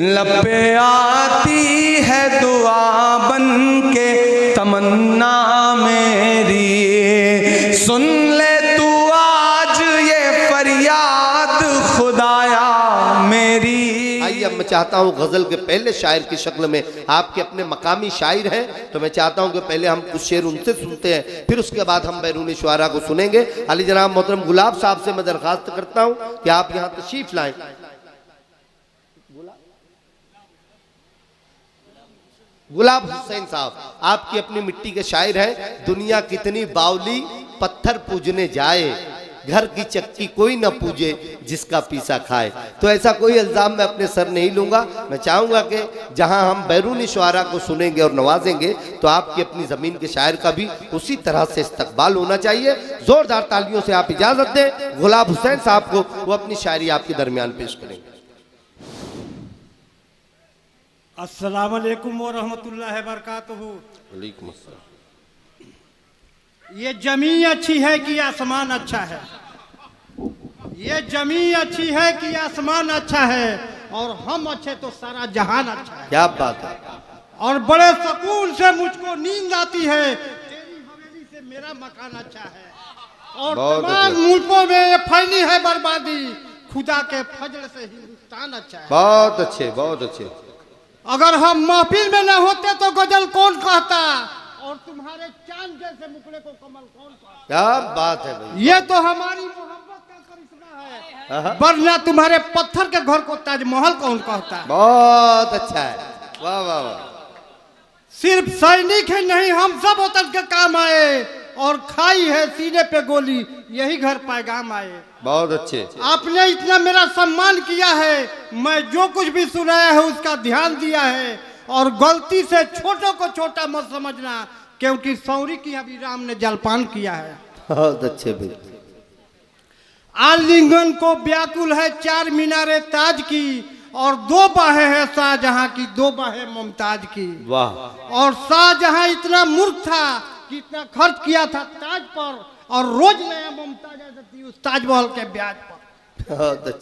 लब पे आती है दुआ बन के तमन्ना मेरी, सुन ले तू आज ये फरियाद खुदाया मेरी। आइए, अब मैं चाहता हूँ गज़ल के पहले शायर की शक्ल में, आपके अपने मकामी शायर हैं तो मैं चाहता हूँ कि पहले हम कुछ शेर उनसे सुनते हैं, फिर उसके बाद हम बैरूनी शुआरा को सुनेंगे। अली जनाब मोहतरम गुलाब साहब से मैं दरख्वास्त करता हूँ कि आप यहाँ तशरीफ लाएं। गुलाब हुसैन साहब आपकी अपनी मिट्टी के शायर हैं। दुनिया कितनी बावली पत्थर पूजने जाए, घर की चक्की कोई ना पूजे जिसका पीसा खाए। तो ऐसा कोई इल्ज़ाम मैं अपने सर नहीं लूँगा। मैं चाहूँगा कि जहाँ हम बैरूनी शुआरा को सुनेंगे और नवाजेंगे तो आपकी अपनी ज़मीन के शायर का भी उसी तरह से इस्तकबाल होना चाहिए। ज़ोरदार तालियों से आप इजाज़त दें गुलाब हुसैन साहब को, वो अपनी शायरी आपके दरमियान पेश करेंगे। अस्सलाम वालेकुम व रहमतुल्लाहि व बरकातुहू। वालेकुम अस्सलाम। ये जमीन अच्छी है कि आसमान अच्छा है, ये जमीन अच्छी है कि आसमान अच्छा है, और हम अच्छे तो सारा जहान अच्छा है। क्या बात है। और बड़े सुकून से मुझको नींद आती है, तेरी हवेली से मेरा मकान अच्छा है। और तमाम मुल्कों में ये फैली है बर्बादी, खुदा के फजल से हिंदुस्तान अच्छा है। बहुत अच्छे, बहुत अच्छे। अगर हम महफिल में न होते तो गजल कौन कहता, और तुम्हारे चांद जैसे मुखड़े को कमल कौन कहता। क्या बात है भाई। ये तो हमारी मोहब्बत का करिश्मा है, वरना तुम्हारे पत्थर के घर को ताजमहल कौन कहता। बहुत अच्छा है, वाह वाह वाह। सिर्फ सैनिक है नहीं, हम सब वतन के काम आए, और खाई है सीने पे गोली यही घर पैगाम आए। बहुत अच्छे। आपने इतना मेरा सम्मान किया है, मैं जो कुछ भी सुनाया है उसका ध्यान दिया है, और गलती से छोटों को छोटा मत समझना, क्योंकि सौरी की अभी राम ने जलपान किया है। बहुत अच्छे भाई। आलिंगन को व्याकुल है चार मीनारे ताज की, और दो बाहें हैं शाहजहां की, दो बाहें मुमताज की। वाह। और शाहजहां इतना मूर्ख था कि इतना खर्च किया था ताज पर, और रोज नया मुमताज उस ताजमहल के ब्याज पर। बहुत अच्छा।